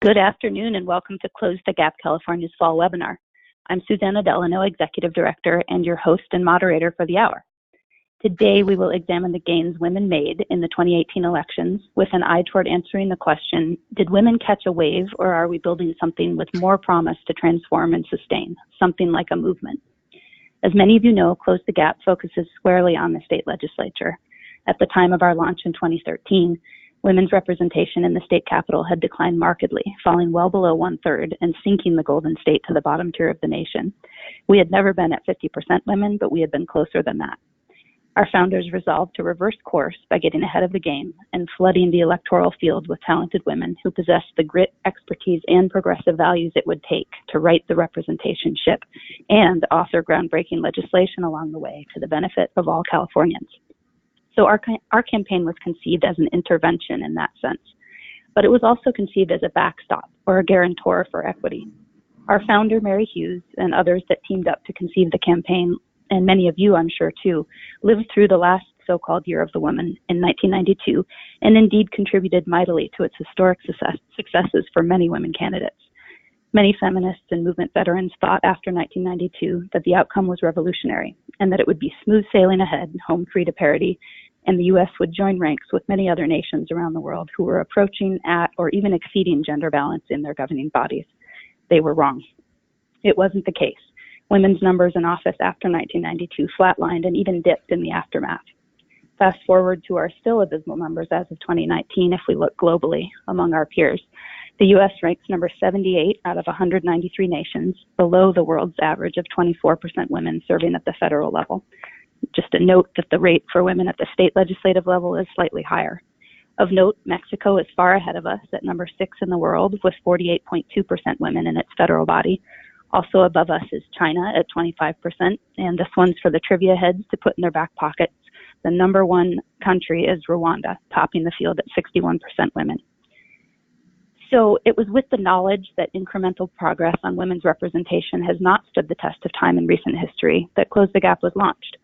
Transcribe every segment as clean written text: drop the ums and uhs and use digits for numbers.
Good afternoon and welcome to Close the Gap California's fall webinar. I'm Susanna Delano, Executive Director and your host and moderator for the hour. Today we will examine the gains women made in the 2018 elections with an eye toward answering the question, did women catch a wave or are we building something with more promise to transform and sustain, something like a movement? As many of you know, Close the Gap focuses squarely on the state legislature. At the time of our launch in 2013, women's representation in the state capitol had declined markedly, falling well below 1/3 and sinking the Golden State to the bottom tier of the nation. We had never been at 50% women, but we had been closer than that. Our founders resolved to reverse course by getting ahead of the game and flooding the electoral field with talented women who possessed the grit, expertise, and progressive values it would take to right the representation ship and author groundbreaking legislation along the way to the benefit of all Californians. So our campaign was conceived as an intervention in that sense, but it was also conceived as a backstop or a guarantor for equity. Our founder, Mary Hughes, and others that teamed up to conceive the campaign, and many of you, I'm sure too, lived through the last so-called Year of the Woman in 1992, and indeed contributed mightily to its historic successes for many women candidates. Many feminists and movement veterans thought after 1992 that the outcome was revolutionary and that it would be smooth sailing ahead, home free to parity, and the U.S. would join ranks with many other nations around the world who were approaching at or even exceeding gender balance in their governing bodies. They were wrong. It wasn't the case. Women's numbers in office after 1992 flatlined and even dipped in the aftermath. Fast forward to our still abysmal numbers as of 2019 if we look globally among our peers. The U.S. ranks number 78 out of 193 nations, below the world's average of 24% women serving at the federal level. Just a note that the rate for women at the state legislative level is slightly higher. Of note, Mexico is far ahead of us at number 6 in the world with 48.2% women in its federal body. Also above us is China at 25%, and this one's for the trivia heads to put in their back pockets. The number 1 country is Rwanda, topping the field at 61% women. So it was with the knowledge that incremental progress on women's representation has not stood the test of time in recent history that Close the Gap was launched.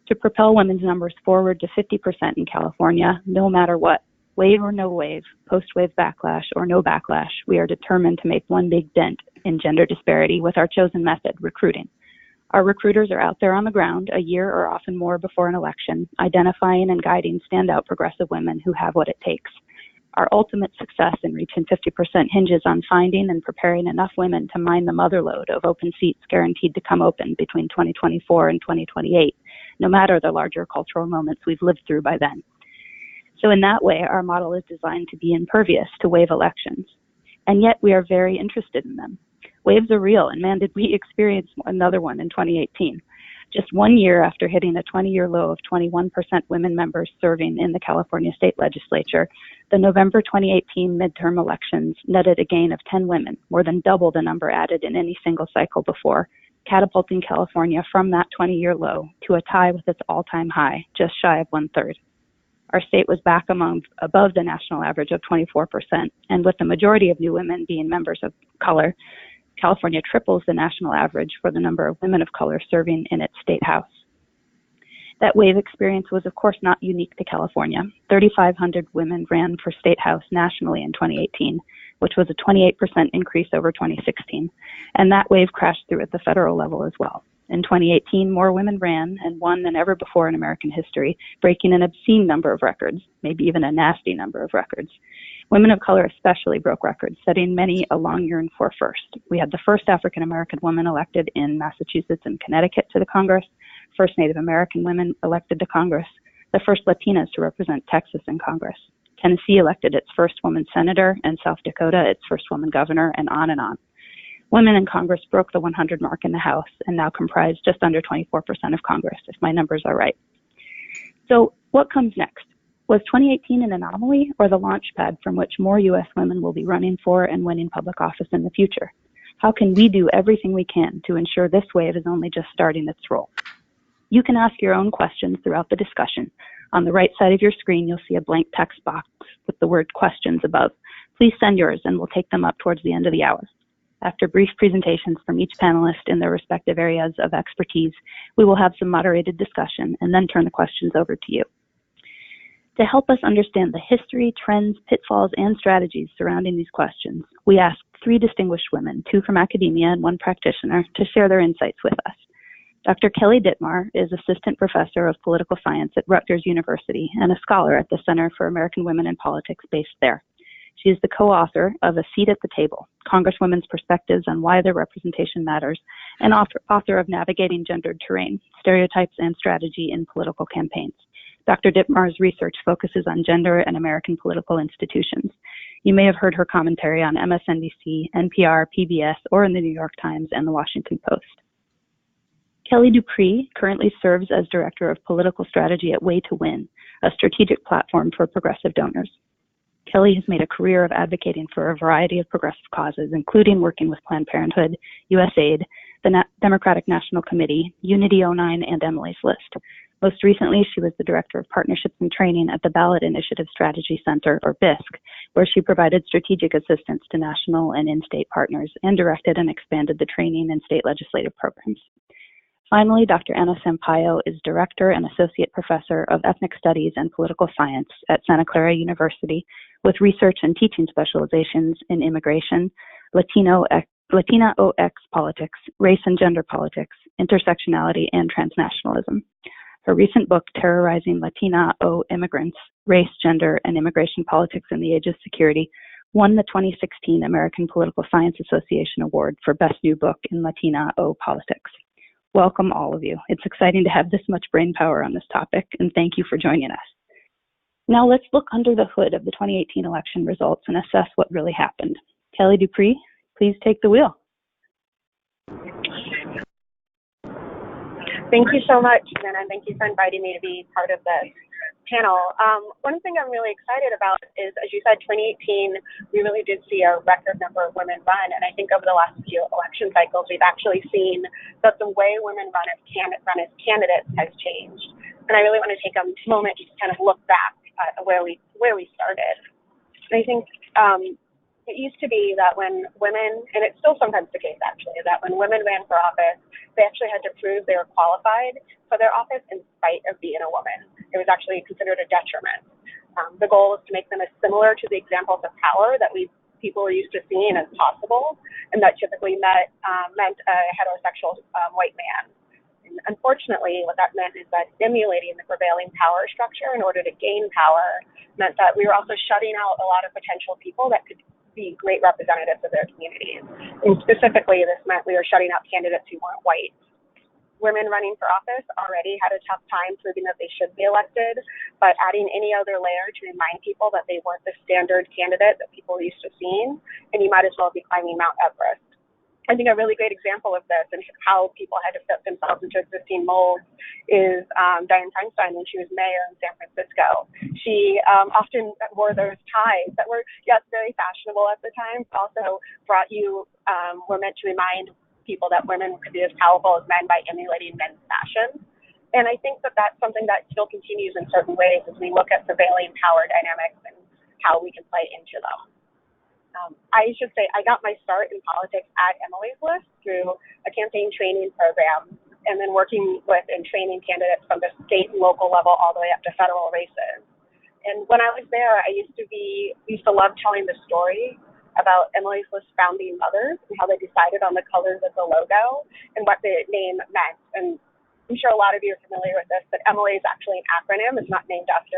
To propel women's numbers forward to 50% in California, no matter what, wave or no wave, post-wave backlash or no backlash, we are determined to make one big dent in gender disparity with our chosen method, recruiting. Our recruiters are out there on the ground a year or often more before an election, identifying and guiding standout progressive women who have what it takes. Our ultimate success in reaching 50% hinges on finding and preparing enough women to mine the motherlode of open seats guaranteed to come open between 2024 and 2028, no matter the larger cultural moments we've lived through by then. So in that way, our model is designed to be impervious to wave elections. And yet we are very interested in them. Waves are real, and man, did we experience another one in 2018. Just 1 year after hitting a 20-year low of 21% women members serving in the California state legislature, the November 2018 midterm elections netted a gain of 10 women, more than double the number added in any single cycle before, catapulting California from that 20-year low to a tie with its all-time high, just shy of 1/3. Our state was back above the national average of 24%, and with the majority of new women being members of color, California triples the national average for the number of women of color serving in its state house. That wave experience was, of course, not unique to California. 3,500 women ran for state house nationally in 2018, which was a 28% increase over 2016. And that wave crashed through at the federal level as well. In 2018, more women ran and won than ever before in American history, breaking an obscene number of records, maybe even a nasty number of records. Women of color especially broke records, setting many a long yearn for first. We had the first African-American woman elected in Massachusetts and Connecticut to the Congress, first Native American women elected to Congress, the first Latinas to represent Texas in Congress. Tennessee elected its first woman senator, and South Dakota its first woman governor, and on and on. Women in Congress broke the 100 mark in the House and now comprise just under 24% of Congress, if my numbers are right. So what comes next? Was 2018 an anomaly or the launch pad from which more U.S. women will be running for and winning public office in the future? How can we do everything we can to ensure this wave is only just starting its roll? You can ask your own questions throughout the discussion. On the right side of your screen, you'll see a blank text box with the word questions above. Please send yours and we'll take them up towards the end of the hour. After brief presentations from each panelist in their respective areas of expertise, we will have some moderated discussion and then turn the questions over to you. To help us understand the history, trends, pitfalls, and strategies surrounding these questions, we asked 3 distinguished women, 2 from academia and 1 practitioner, to share their insights with us. Dr. Kelly Dittmar is Assistant Professor of Political Science at Rutgers University and a scholar at the Center for American Women in Politics based there. She is the co-author of A Seat at the Table, Congresswomen's Perspectives on Why Their Representation Matters, and author of Navigating Gendered Terrain, Stereotypes and Strategy in Political Campaigns. Dr. Dittmar's research focuses on gender and American political institutions. You may have heard her commentary on MSNBC, NPR, PBS, or in the New York Times and the Washington Post. Kelly Dupree currently serves as Director of Political Strategy at Way to Win, a strategic platform for progressive donors. Kelly has made a career of advocating for a variety of progressive causes, including working with Planned Parenthood, USAID, the Democratic National Committee, Unity 09, and Emily's List. Most recently, she was the Director of Partnerships and Training at the Ballot Initiative Strategy Center, or BISC, where she provided strategic assistance to national and in-state partners and directed and expanded the training and state legislative programs. Finally, Dr. Anna Sampaio is Director and Associate Professor of Ethnic Studies and Political Science at Santa Clara University, with research and teaching specializations in immigration, Latina-OX politics, race and gender politics, intersectionality, and transnationalism. Her recent book, Terrorizing Latina-O Immigrants, Race, Gender, and Immigration Politics in the Age of Security, won the 2016 American Political Science Association Award for Best New Book in Latina-O Politics. Welcome, all of you. It's exciting to have this much brain power on this topic, and thank you for joining us. Now let's look under the hood of the 2018 election results and assess what really happened. Kelly Dupree, please take the wheel. Thank you so much, Susanna, and thank you for inviting me to be part of this panel. One thing I'm really excited about is, as you said, 2018, we really did see a record number of women run, and I think over the last few election cycles, we've actually seen that the way women run as candidates has changed. And I really want to take a moment to kind of look back at where we started. And I think it used to be that when women, and it's still sometimes the case actually, that when women ran for office, they actually had to prove they were qualified for their office in spite of being a woman. It was actually considered a detriment. The goal was to make them as similar to the examples of power that people were used to seeing as possible, and that typically meant a heterosexual white man. And unfortunately, what that meant is that emulating the prevailing power structure in order to gain power meant that we were also shutting out a lot of potential people that could be great representatives of their communities. And specifically, this meant we were shutting out candidates who weren't white. Women running for office already had a tough time proving that they should be elected, but adding any other layer to remind people that they weren't the standard candidate that people are used to seeing, and you might as well be climbing Mount Everest. I think a really great example of this and how people had to fit themselves into existing molds is Dianne Feinstein when she was mayor in San Francisco. She often wore those ties that were, yes, very fashionable at the time, but also were meant to remind people that women could be as powerful as men by emulating men's fashion. And I think that that's something that still continues in certain ways as we look at prevailing power dynamics and how we can play into them. I should say I got my start in politics at Emily's List through a campaign training program and then working with and training candidates from the state and local level all the way up to federal races. And when I was there, I used to love telling the story about Emily's List founding mothers and how they decided on the colors of the logo and what the name meant. And I'm sure a lot of you are familiar with this, but Emily is actually an acronym. It's not named after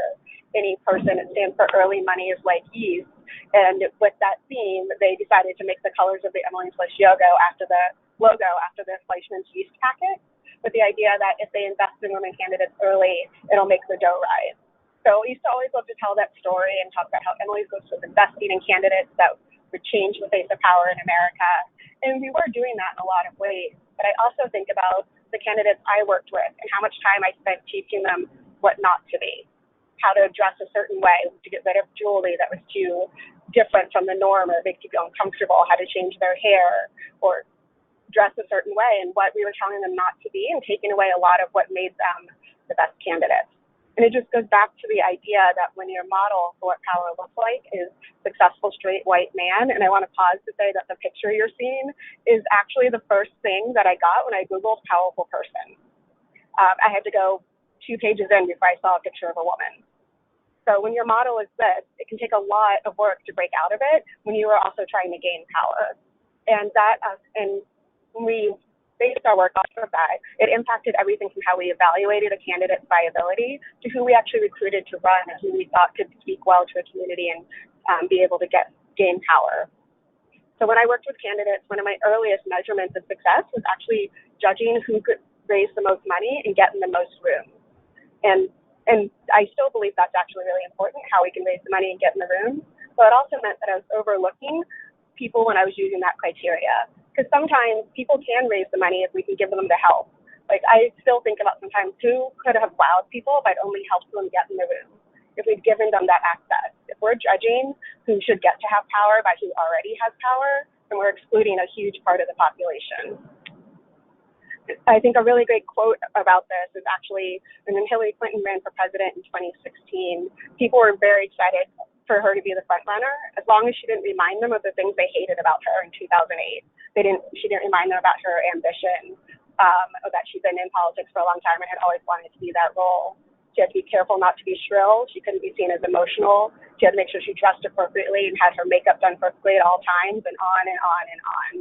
any person. It stands for Early Money is Like Yeast. And with that theme, they decided to make the colors of the Emily's List logo after the Fleischmann's yeast packet, with the idea that if they invest in women candidates early, it'll make the dough rise. So I used to always love to tell that story and talk about how Emily's List was investing in candidates that would change the face of power in America. And we were doing that in a lot of ways. But I also think about the candidates I worked with and how much time I spent teaching them what not to be, how to dress a certain way, to get rid of jewelry that was too different from the norm or make people uncomfortable, how to change their hair or dress a certain way, and what we were telling them not to be, and taking away a lot of what made them the best candidates. And it just goes back to the idea that when your model for what power looks like is successful straight white man, and I want to pause to say that the picture you're seeing is actually the first thing that I got when I Googled powerful person. I had to go 2 pages in before I saw a picture of a woman. So when your model is this, it can take a lot of work to break out of it when you are also trying to gain power. And when we based our work off of that, it impacted everything from how we evaluated a candidate's viability to who we actually recruited to run and who we thought could speak well to a community and be able to gain power. So when I worked with candidates, one of my earliest measurements of success was actually judging who could raise the most money and get in the most rooms. And I still believe that's actually really important, how we can raise the money and get in the room. But it also meant that I was overlooking people when I was using that criteria. Because sometimes people can raise the money if we can give them the help. Like I still think about sometimes who could have wowed people if I'd only helped them get in the room, if we'd given them that access. If we're judging who should get to have power by who already has power, then we're excluding a huge part of the population. I think a really great quote about this is actually when Hillary Clinton ran for president in 2016, people were very excited for her to be the front runner, as long as she didn't remind them of the things they hated about her in 2008. She didn't remind them about her ambition, or that she'd been in politics for a long time and had always wanted to be that role. She had to be careful not to be shrill. She couldn't be seen as emotional. She had to make sure she dressed appropriately and had her makeup done perfectly at all times, and on and on and on.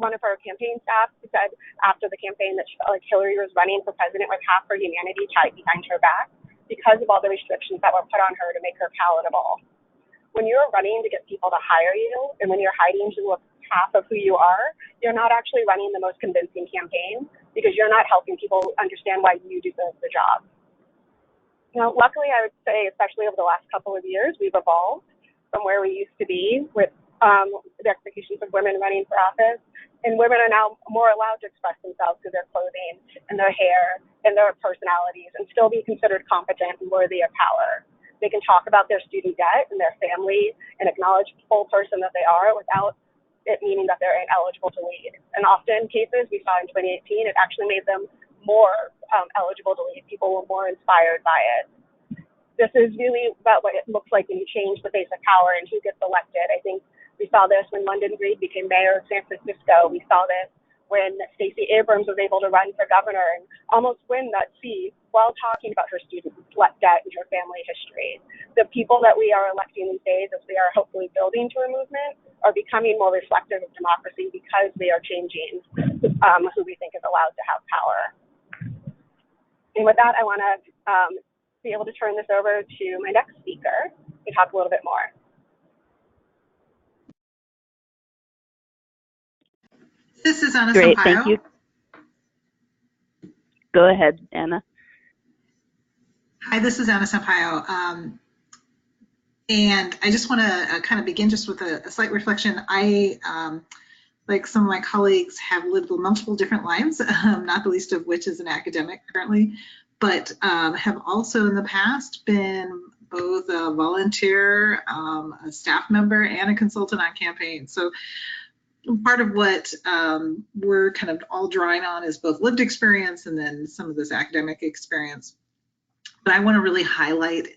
One of her campaign staff said after the campaign that she felt like Hillary was running for president with half her humanity tied behind her back because of all the restrictions that were put on her to make her palatable. When you're running to get people to hire you, and when you're hiding to look half of who you are, you're not actually running the most convincing campaign because you're not helping people understand why you deserve the job. Now, luckily, I would say, especially over the last couple of years, we've evolved from where we used to be with the expectations of women running for office, and women are now more allowed to express themselves through their clothing and their hair and their personalities and still be considered competent and worthy of power. They can talk about their student debt and their family and acknowledge the full person that they are without it meaning that they're ineligible to lead. And often cases we saw in 2018, it actually made them more eligible to lead. People were more inspired by it. This is really about what it looks like when you change the face of power and who gets elected. I think we saw this when London Breed became mayor of San Francisco. We saw this when Stacey Abrams was able to run for governor and almost win that seat while talking about her student debt and her family history. The people that we are electing these days, as we are hopefully building to a movement, are becoming more reflective of democracy because they are changing who we think is allowed to have power. And with that, I want to be able to turn this over to my next speaker to talk a little bit more. This is Anna Great, Sampaio. thank you. Go ahead, Anna. Hi, this is Anna Sampaio. And I just want to kind of begin just with a slight reflection. I, like some of my colleagues, have lived multiple different lives, not the least of which is an academic currently, but have also in the past been both a volunteer, a staff member, and a consultant on campaigns. So part of what we're kind of all drawing on is both lived experience and then some of this academic experience. But I want to really highlight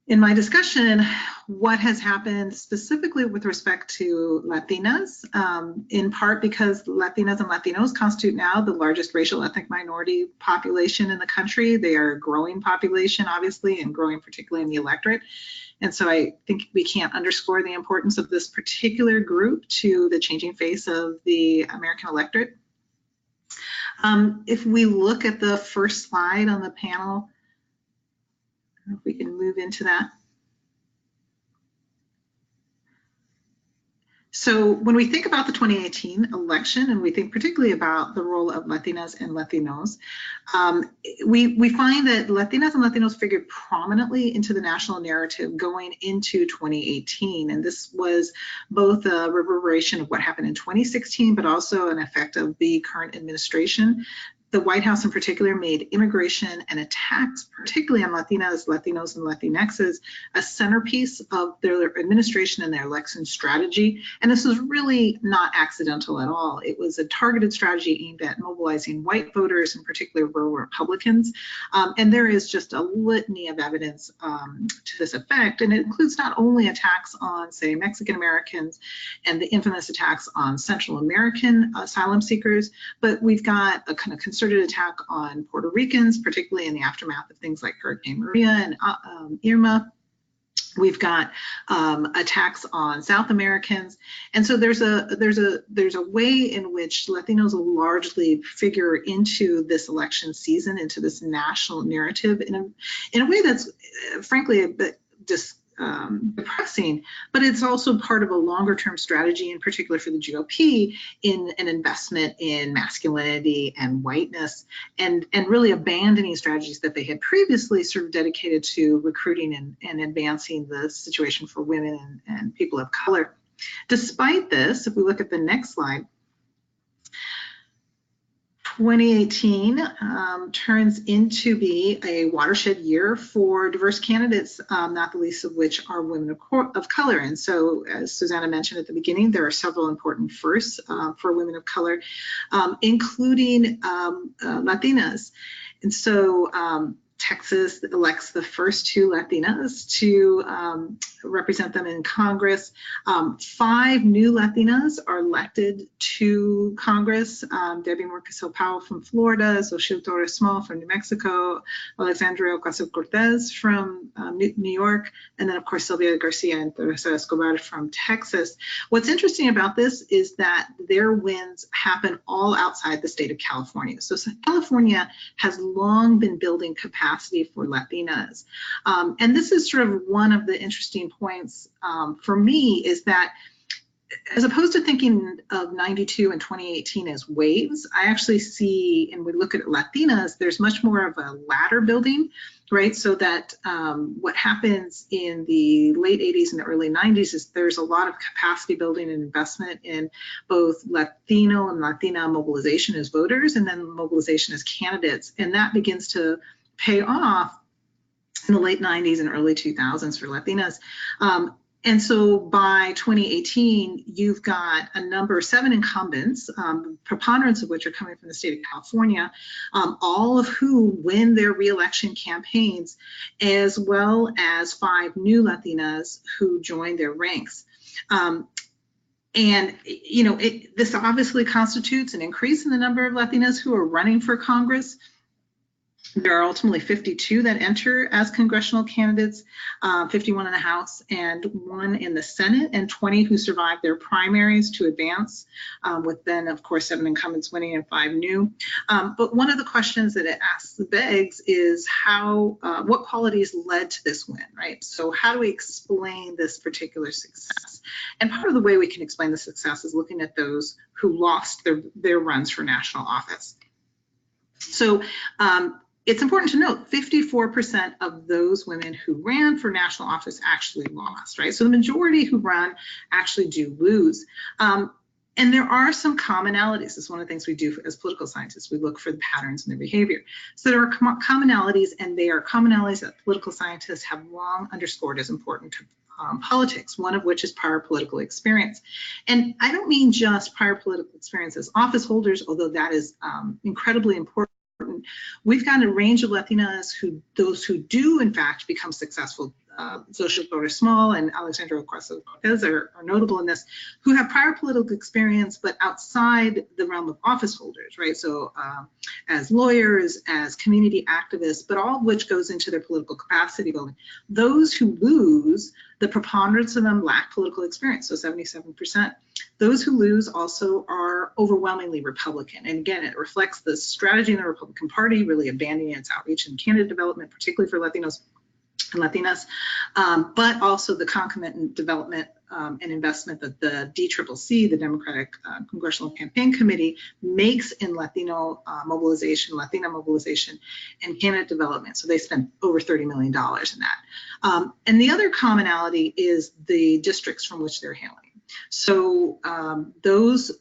in my discussion what has happened specifically with respect to Latinas, in part because Latinas and Latinos constitute now the largest racial ethnic minority population in the country. They are a growing population, obviously, and growing particularly in the electorate. And so I think we can't underscore the importance of this particular group to the changing face of the American electorate. If we look at the first slide on the panel, I don't know if we can move into that. So when we think about the 2018 election, and we think particularly about the role of Latinas and Latinos, we find that Latinas and Latinos figured prominently into the national narrative going into 2018. And this was both a reverberation of what happened in 2016, but also an effect of the current administration. The White House in particular made immigration and attacks, particularly on Latinas, Latinos, and Latinxes, a centerpiece of their administration and their election strategy. And this was really not accidental at all. It was a targeted strategy aimed at mobilizing white voters, in particular rural Republicans. And there is just a litany of evidence to this effect. And it includes not only attacks on, say, Mexican Americans and the infamous attacks on Central American asylum seekers, but we've got a kind of conservative concerted attack on Puerto Ricans, particularly in the aftermath of things like Hurricane Maria and Irma. We've got attacks on South Americans, and so there's a way in which Latinos will largely figure into this election season, into this national narrative in a way that's frankly a bit depressing, but it's also part of a longer term strategy, in particular for the GOP, in an investment in masculinity and whiteness, and really abandoning strategies that they had previously sort of dedicated to recruiting and advancing the situation for women and people of color. Despite this, if we look at the next slide, 2018 turns into be a watershed year for diverse candidates, not the least of which are women of color. And so, as Susanna mentioned at the beginning, there are several important firsts for women of color, including Latinas. And so Texas elects the first 2 Latinas to represent them in Congress. 5 new Latinas are elected to Congress. Debbie Murkison-Powell from Florida, Xochitl Torres-Small from New Mexico, Alexandria Ocasio-Cortez from New York, and then of course Sylvia Garcia and Teresa Escobar from Texas. What's interesting about this is that their wins happen all outside the state of California. So California has long been building capacity for Latinas. And this is sort of one of the interesting points for me, is that as opposed to thinking of 92 and 2018 as waves, I actually see, and we look at Latinas, there's much more of a ladder building, right? So that what happens in the late 80s and the early 90s is there's a lot of capacity building and investment in both Latino and Latina mobilization as voters, and then mobilization as candidates. And that begins to pay off in the late 90s and early 2000s for Latinas. And so by 2018, you've got a number of 7 incumbents, preponderance of which are coming from the state of California, all of whom win their reelection campaigns, as well as 5 new Latinas who join their ranks. And, you know, this obviously constitutes an increase in the number of Latinas who are running for Congress. There are ultimately 52 that enter as congressional candidates, 51 in the House and 1 in the Senate, and 20 who survive their primaries to advance, with then, of course, 7 incumbents winning and 5 new. But one of the questions that it begs is what qualities led to this win, right? So how do we explain this particular success? And part of the way we can explain the success is looking at those who lost their runs for national office. So it's important to note 54% of those women who ran for national office actually lost, right? So the majority who run actually do lose. And there are some commonalities. This is one of the things we do as political scientists. We look for the patterns in their behavior. So there are commonalities, and they are commonalities that political scientists have long underscored as important to politics, one of which is prior political experience. And I don't mean just prior political experience as office holders, although that is incredibly important. We've got a range of Latinas those who do in fact become successful. Xochitl Torres-Small and Alexandria Ocasio-Cortez are notable in this, who have prior political experience, but outside the realm of office holders, right? So as lawyers, as community activists, but all of which goes into their political capacity building. Those who lose, the preponderance of them lack political experience, so 77%. Those who lose also are overwhelmingly Republican. And again, it reflects the strategy in the Republican Party, really abandoning its outreach and candidate development, particularly for Latinos and Latinas, but also the concomitant development and investment that the DCCC, the Democratic Congressional Campaign Committee, makes in Latino mobilization, Latina mobilization, and candidate development. So they spend over $30 million in that. And the other commonality is the districts from which they're hailing. So those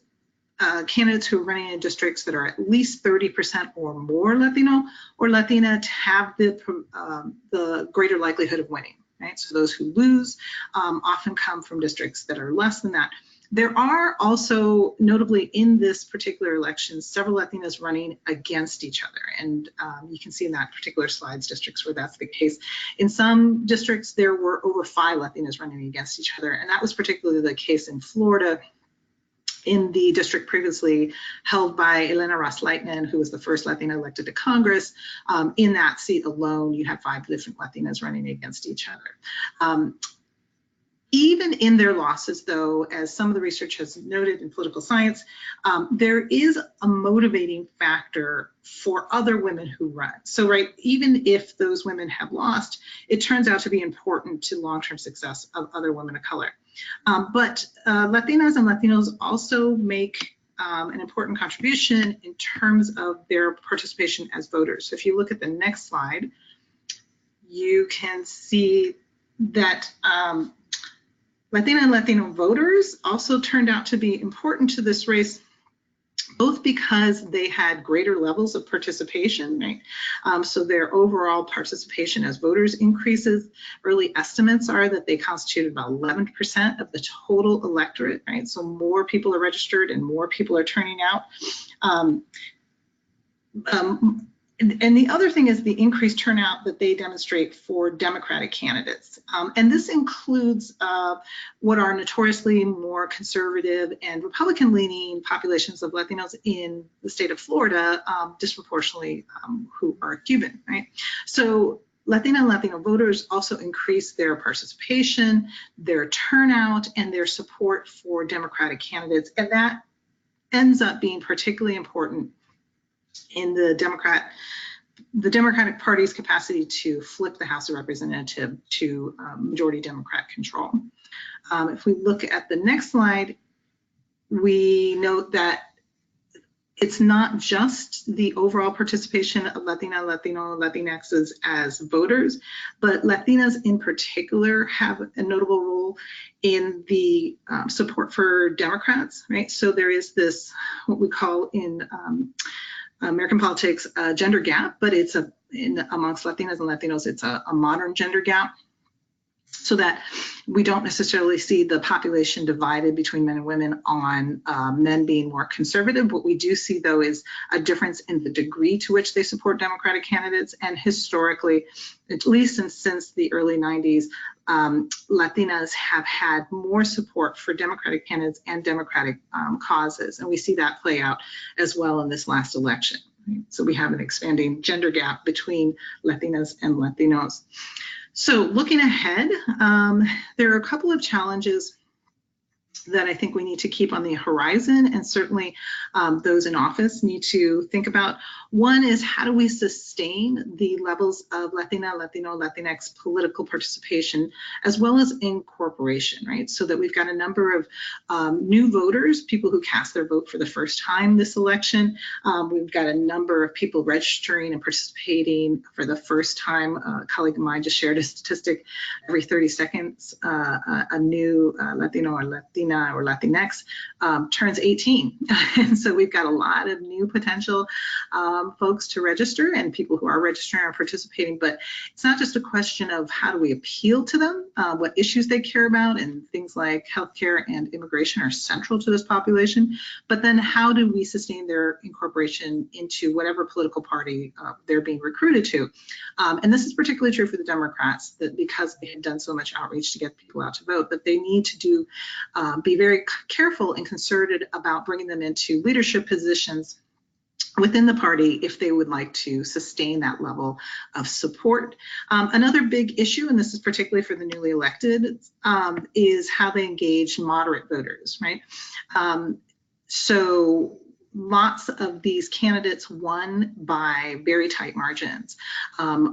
candidates who are running in districts that are at least 30% or more Latino or Latina to have the greater likelihood of winning, right? So those who lose often come from districts that are less than that. There are also, notably in this particular election, several Latinas running against each other. And you can see in that particular slide's districts where that's the case. In some districts, there were over 5 Latinas running against each other. And that was particularly the case in Florida, in the district previously held by Elena Ros-Lehtinen, who was the first Latina elected to Congress. In that seat alone, you had 5 different Latinas running against each other. Even in their losses, though, as some of the research has noted in political science, there is a motivating factor for other women who run. So, right, even if those women have lost, it turns out to be important to long-term success of other women of color. But Latinas and Latinos also make an important contribution in terms of their participation as voters. So if you look at the next slide, you can see that Latina and Latino voters also turned out to be important to this race, both because they had greater levels of participation, right? So their overall participation as voters increases. Early estimates are that they constituted about 11% of the total electorate, right? So more people are registered and more people are turning out. And the other thing is the increased turnout that they demonstrate for Democratic candidates. And this includes what are notoriously more conservative and Republican-leaning populations of Latinos in the state of Florida, disproportionately who are Cuban, right? So Latina and Latino voters also increase their participation, their turnout, and their support for Democratic candidates. And that ends up being particularly important in the Democratic Party's capacity to flip the House of Representatives to majority Democrat control. If we look at the next slide, we note that it's not just the overall participation of Latina, Latino, Latinxes as voters, but Latinas in particular have a notable role in the support for Democrats, right? So there is this, what we call in American politics, gender gap, but it's amongst Latinas and Latinos, it's a modern gender gap, so that we don't necessarily see the population divided between men and women on men being more conservative. What we do see, though, is a difference in the degree to which they support Democratic candidates. And historically, at least since the early 90s, Latinas have had more support for Democratic candidates and Democratic causes. And we see that play out as well in this last election. So we have an expanding gender gap between Latinas and Latinos. So looking ahead, there are a couple of challenges that I think we need to keep on the horizon, and certainly those in office need to think about. One is, how do we sustain the levels of Latina, Latino, Latinx political participation, as well as incorporation, right? So that we've got a number of new voters, people who cast their vote for the first time this election. We've got a number of people registering and participating for the first time. A colleague of mine just shared a statistic: every 30 seconds, a new Latino or Latina or Latinx turns 18. And so we've got a lot of new potential folks to register, and people who are registering are participating. But it's not just a question of how do we appeal to them, what issues they care about, and things like healthcare and immigration are central to this population, but then how do we sustain their incorporation into whatever political party they're being recruited to. And this is particularly true for the Democrats, that because they had done so much outreach to get people out to vote, that they need to be very careful and concerted about bringing them into leadership positions within the party if they would like to sustain that level of support. Another big issue, and this is particularly for the newly elected, is how they engage moderate voters, right? So lots of these candidates won by very tight margins,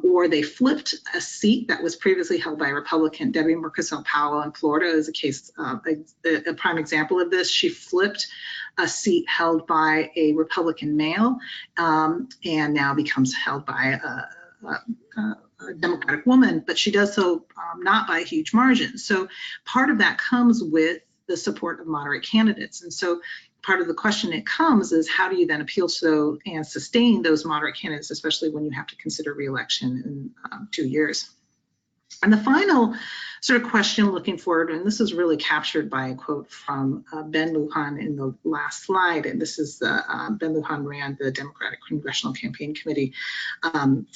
or they flipped a seat that was previously held by a Republican. Debbie Murkazil Powell in Florida is a case, a prime example of this. She flipped a seat held by a Republican male, and now becomes held by a Democratic woman, but she does so not by a huge margin. So part of that comes with the support of moderate candidates. And so part of the question that comes is, how do you then appeal to and sustain those moderate candidates, especially when you have to consider re-election in 2 years? And the final sort of question looking forward, and this is really captured by a quote from Ben Lujan in the last slide, and this is Ben Lujan ran the Democratic Congressional Campaign Committee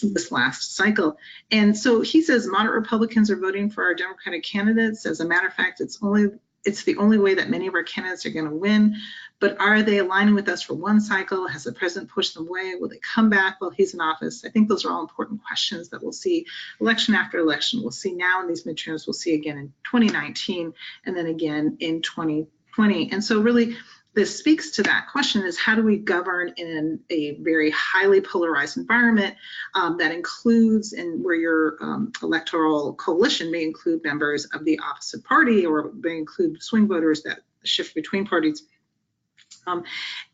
this last cycle. And so he says, moderate Republicans are voting for our Democratic candidates. As a matter of fact, it's only it's the only way that many of our candidates are going to win. But are they aligning with us for one cycle? Has the president pushed them away? Will they come back while he's in office? I think those are all important questions that we'll see election after election. We'll see now in these midterms, we'll see again in 2019, and then again in 2020. And so really, this speaks to that question is how do we govern in a very highly polarized environment that includes and where your electoral coalition may include members of the opposite party or may include swing voters that shift between parties.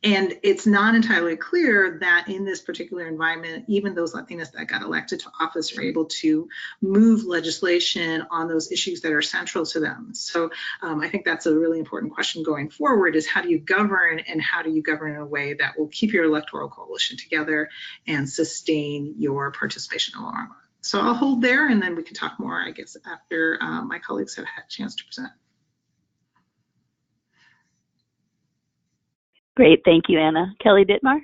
And it's not entirely clear that in this particular environment, even those Latinas that got elected to office are able to move legislation on those issues that are central to them. So I think that's a really important question going forward is how do you govern and how do you govern in a way that will keep your electoral coalition together and sustain your participation in the long run. So I'll hold there and then we can talk more, I guess, after my colleagues have had a chance to present. Great, thank you, Anna. Kelly Dittmar?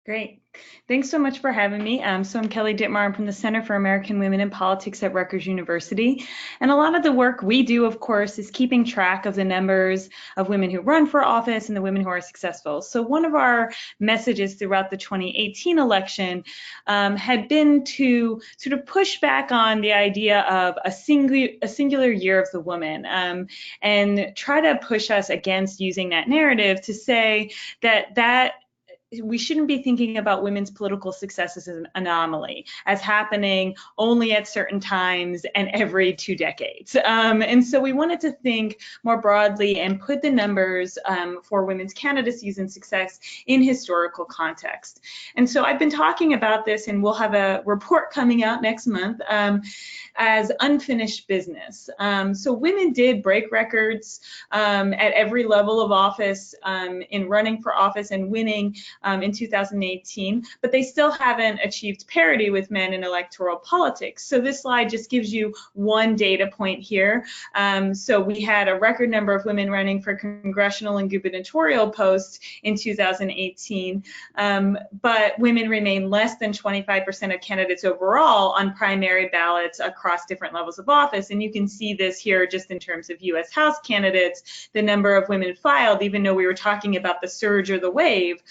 Great. Thanks so much for having me. So I'm Kelly Dittmar. I'm from the Center for American Women in Politics at Rutgers University. And a lot of the work we do, of course, is keeping track of the numbers of women who run for office and the women who are successful. So one of our messages throughout the 2018 election had been to sort of push back on the idea of a singular year of the woman and try to push us against using that narrative to say that we shouldn't be thinking about women's political success as an anomaly, as happening only at certain times and every 2 decades. And so we wanted to think more broadly and put the numbers for women's candidacies and success in historical context. And so I've been talking about this, and we'll have a report coming out next month as unfinished business. So women did break records at every level of office in running for office and winning in 2018, but they still haven't achieved parity with men in electoral politics. So this slide just gives you one data point here. So we had a record number of women running for congressional and gubernatorial posts in 2018, but women remain less than 25% of candidates overall on primary ballots across different levels of office. And you can see this here just in terms of US House candidates, the number of women filed, even though we were talking about the surge or the wave,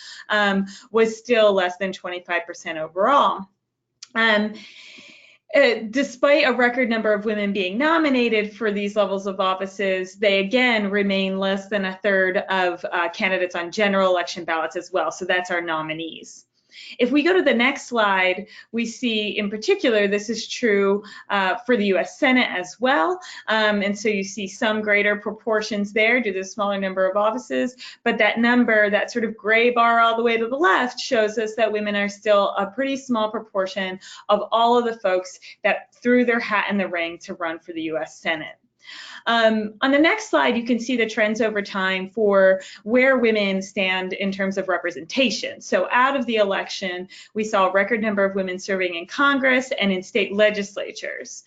was still less than 25% overall. Despite a record number of women being nominated for these levels of offices, they again remain less than a third of candidates on general election ballots as well. So that's our nominees. If we go to the next slide, we see in particular this is true for the US Senate as well. And so you see some greater proportions there due to the smaller number of offices, but that number, that sort of gray bar all the way to the left, shows us that women are still a pretty small proportion of all of the folks that threw their hat in the ring to run for the US Senate. On the next slide, you can see the trends over time for where women stand in terms of representation. So out of the election, we saw a record number of women serving in Congress and in state legislatures.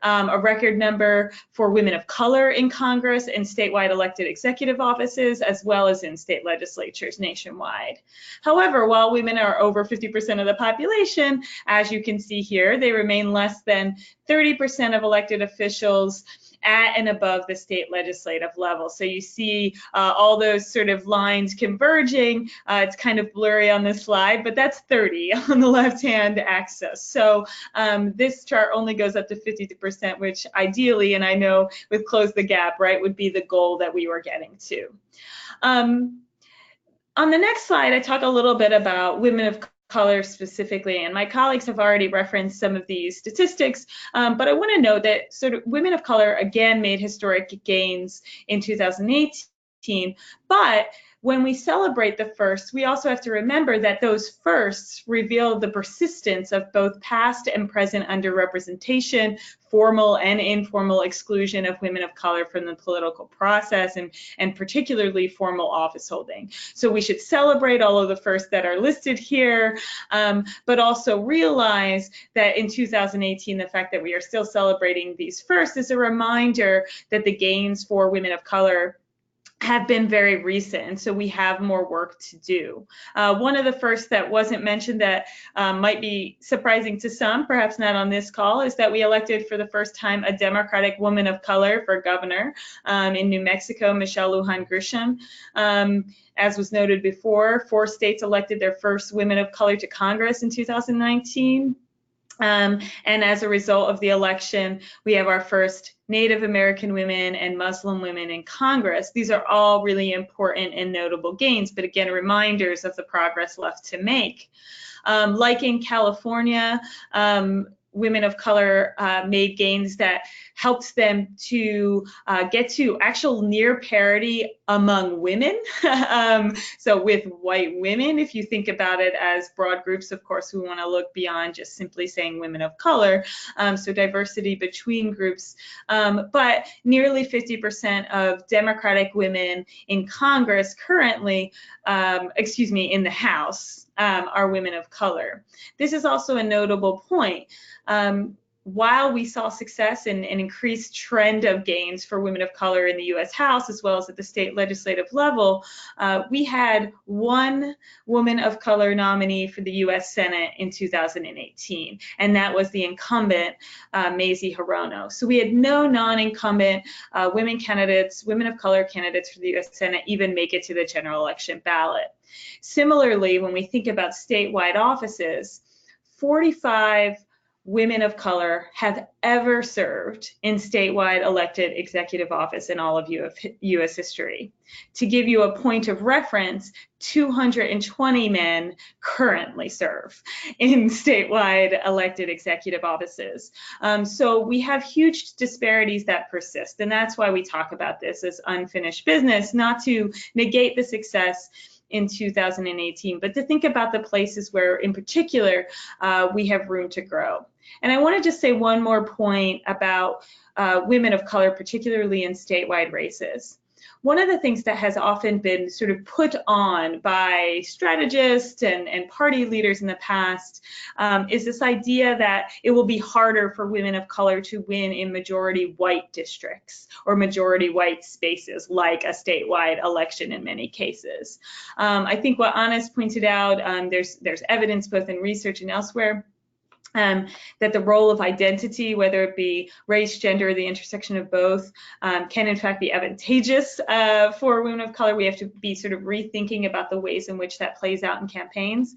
A record number for women of color in Congress and statewide elected executive offices, as well as in state legislatures nationwide. However, while women are over 50% of the population, as you can see here, they remain less than 30% of elected officials at and above the state legislative level. So you see all those sort of lines converging. It's kind of blurry on this slide, but that's 30 on the left-hand axis. So this chart only goes up to 52%, which ideally, and I know with Close the Gap, right, would be the goal that we were getting to. On the next slide, I talk a little bit about women of color specifically, and my colleagues have already referenced some of these statistics, but I want to note that sort of women of color again made historic gains in 2018, but when we celebrate the firsts, we also have to remember that those firsts reveal the persistence of both past and present underrepresentation, formal and informal exclusion of women of color from the political process, and particularly formal office holding. So we should celebrate all of the firsts that are listed here, but also realize that in 2018, the fact that we are still celebrating these firsts is a reminder that the gains for women of color have been very recent, so we have more work to do. One of the first that wasn't mentioned that might be surprising to some, perhaps not on this call, is that we elected for the first time a Democratic woman of color for governor in New Mexico, Michelle Lujan Grisham. As was noted before, 4 states elected their first women of color to Congress in 2019. And as a result of the election, we have our first Native American women and Muslim women in Congress. These are all really important and notable gains, but again, reminders of the progress left to make. Like in California, women of color made gains that helped them to get to actual near parity among women. So with white women, if you think about it as broad groups, of course, we want to look beyond just simply saying women of color. So diversity between groups. But nearly 50% of Democratic women in Congress currently, in the House, are women of color. This is also a notable point. While we saw success in an increased trend of gains for women of color in the U.S. House, as well as at the state legislative level, we had 1 woman of color nominee for the U.S. Senate in 2018, and that was the incumbent, Mazie Hirono. So we had no non-incumbent women of color candidates for the U.S. Senate even make it to the general election ballot. Similarly, when we think about statewide offices, 45 women of color have ever served in statewide elected executive office in all of U.S. history. To give you a point of reference, 220 men currently serve in statewide elected executive offices. So we have huge disparities that persist, and that's why we talk about this as unfinished business, not to negate the success in 2018, but to think about the places where, in particular, we have room to grow. And I want to just say one more point about women of color, particularly in statewide races. One of the things that has often been sort of put on by strategists and party leaders in the past is this idea that it will be harder for women of color to win in majority white districts or majority white spaces, like a statewide election in many cases. I think what Anna's pointed out, there's evidence both in research and elsewhere, that the role of identity, whether it be race, gender, or the intersection of both, can in fact be advantageous for women of color. We have to be sort of rethinking about the ways in which that plays out in campaigns.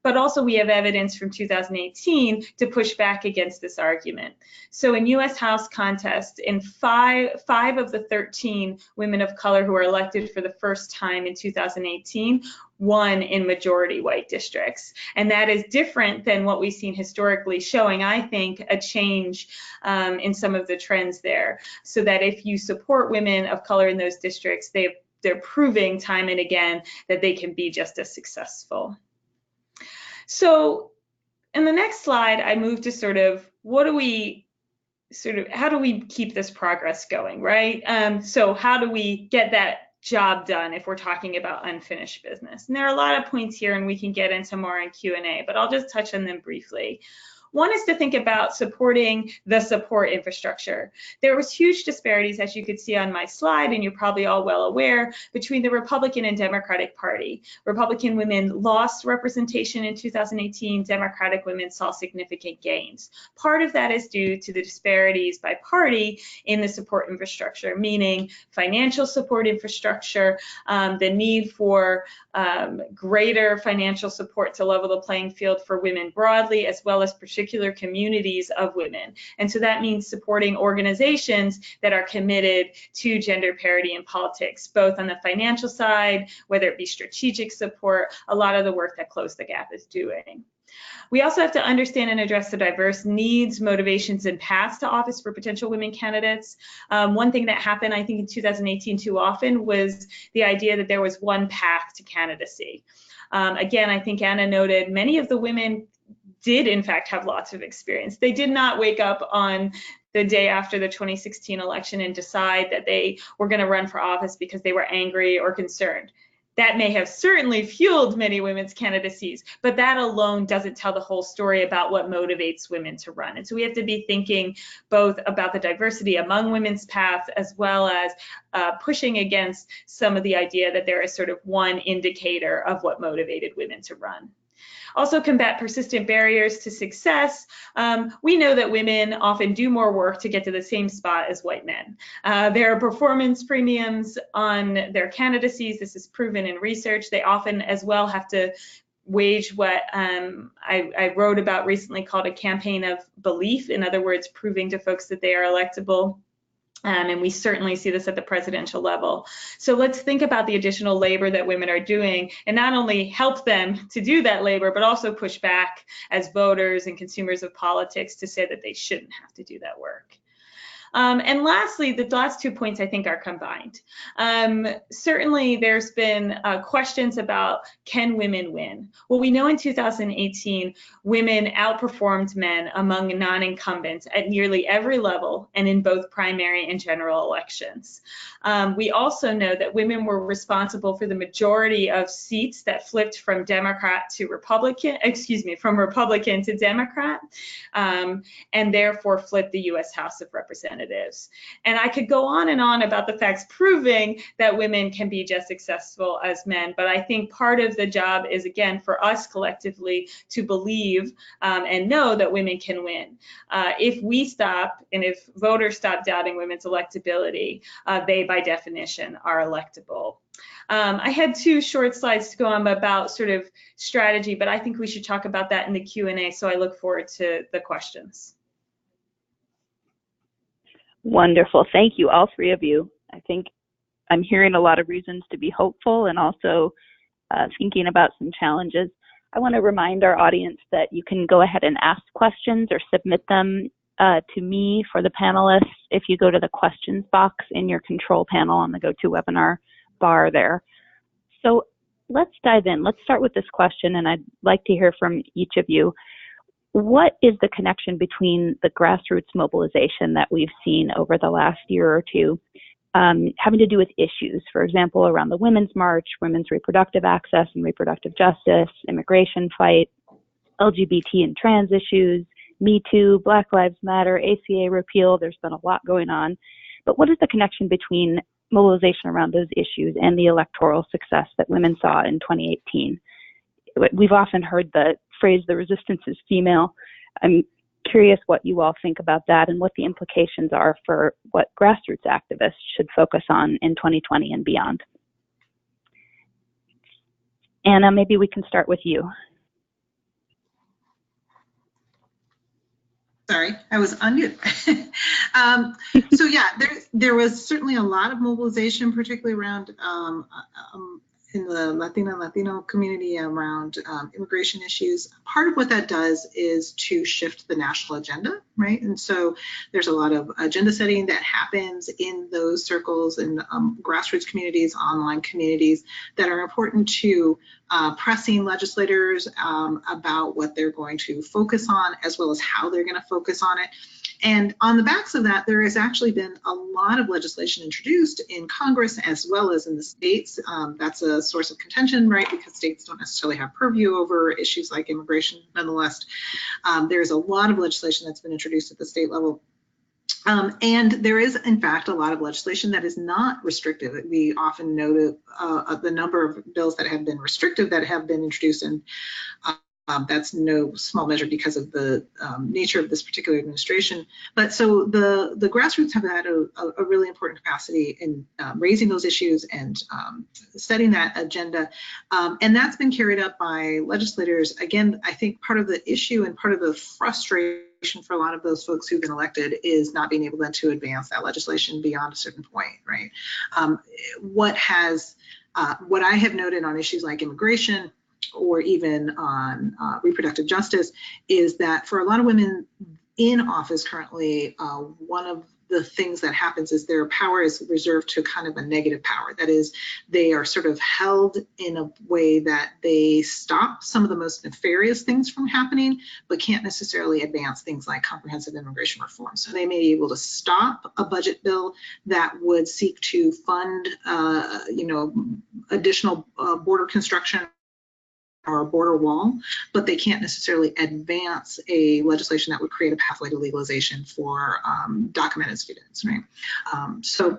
But also we have evidence from 2018 to push back against this argument. So in U.S. House contests, in five of the 13 women of color who were elected for the first time in 2018 won in majority white districts. And that is different than what we've seen historically, showing, I think, a change in some of the trends there. So that if you support women of color in those districts, they're proving time and again that they can be just as successful. So in the next slide, I move to sort of how do we keep this progress going, right? So how do we get that job done if we're talking about unfinished business? And there are a lot of points here, and we can get into more in Q&A, but I'll just touch on them briefly. One is to think about supporting the support infrastructure. There was huge disparities, as you could see on my slide, and you're probably all well aware, between the Republican and Democratic Party. Republican women lost representation in 2018. Democratic women saw significant gains. Part of that is due to the disparities by party in the support infrastructure, meaning financial support infrastructure, the need for greater financial support to level the playing field for women broadly, as well as particular communities of women. And so that means supporting organizations that are committed to gender parity in politics, both on the financial side, whether it be strategic support, a lot of the work that Close the Gap is doing. We also have to understand and address the diverse needs, motivations, and paths to office for potential women candidates. One thing that happened, I think, in 2018 too often was the idea that there was one path to candidacy. Again, I think Anna noted many of the women did, in fact, have lots of experience. They did not wake up on the day after the 2016 election and decide that they were going to run for office because they were angry or concerned. That may have certainly fueled many women's candidacies, but that alone doesn't tell the whole story about what motivates women to run. And so we have to be thinking both about the diversity among women's paths, as well as pushing against some of the idea that there is sort of one indicator of what motivated women to run. Also, combat persistent barriers to success. We know that women often do more work to get to the same spot as white men. There are performance premiums on their candidacies. This is proven in research. They often as well have to wage what I wrote about recently called a campaign of belief. In other words, proving to folks that they are electable. And we certainly see this at the presidential level. So let's think about the additional labor that women are doing and not only help them to do that labor, but also push back as voters and consumers of politics to say that they shouldn't have to do that work. And lastly, the last 2 points I think are combined. Certainly there's been questions about, can women win? Well, we know in 2018, women outperformed men among non-incumbents at nearly every level and in both primary and general elections. We also know that women were responsible for the majority of seats that flipped from Democrat to Republican, from Republican to Democrat, and therefore flipped the U.S. House of Representatives. And I could go on and on about the facts proving that women can be just successful as men, but I think part of the job is, again, for us collectively to believe and know that women can win. If we stop and if voters stop doubting women's electability, they by definition are electable. I had 2 short slides to go on about sort of strategy, but I think we should talk about that in the Q&A, so I look forward to the questions. Wonderful. Thank you, all 3 of you. I think I'm hearing a lot of reasons to be hopeful and also thinking about some challenges. I want to remind our audience that you can go ahead and ask questions or submit them to me for the panelists if you go to the questions box in your control panel on the GoToWebinar bar there. So let's dive in. Let's start with this question, and I'd like to hear from each of you. What is the connection between the grassroots mobilization that we've seen over the last year or two having to do with issues, for example, around the Women's March, women's reproductive access and reproductive justice, immigration fight, LGBT and trans issues, Me Too, Black Lives Matter, ACA repeal? There's been a lot going on. But what is the connection between mobilization around those issues and the electoral success that women saw in 2018? We've often heard the phrase, the resistance is female. I'm curious what you all think about that and what the implications are for what grassroots activists should focus on in 2020 and beyond. Anna, maybe we can start with you. Sorry, I was on mute. So yeah, there was certainly a lot of mobilization, particularly around in the Latino community around immigration issues. Part of what that does is to shift the national agenda, right? And so there's a lot of agenda setting that happens in those circles and grassroots communities, online communities that are important to pressing legislators about what they're going to focus on, as well as how they're going to focus on it. And on the backs of that, there has actually been a lot of legislation introduced in Congress as well as in the states. That's a source of contention, right? Because states don't necessarily have purview over issues like immigration. Nonetheless, there's a lot of legislation that's been introduced at the state level. And there is, in fact, a lot of legislation that is not restrictive. We often note the number of bills that have been restrictive that have been introduced, and that's no small measure because of the nature of this particular administration. But so the grassroots have had a really important capacity in raising those issues and setting that agenda. And that's been carried up by legislators. Again, I think part of the issue and part of the frustration for a lot of those folks who've been elected is not being able then to advance that legislation beyond a certain point, right? What I have noted on issues like immigration or even on reproductive justice is that for a lot of women in office currently, one of the things that happens is their power is reserved to kind of a negative power. That is, they are sort of held in a way that they stop some of the most nefarious things from happening, but can't necessarily advance things like comprehensive immigration reform. So they may be able to stop a budget bill that would seek to fund, additional border construction or a border wall, but they can't necessarily advance a legislation that would create a pathway to legalization for documented students, right? So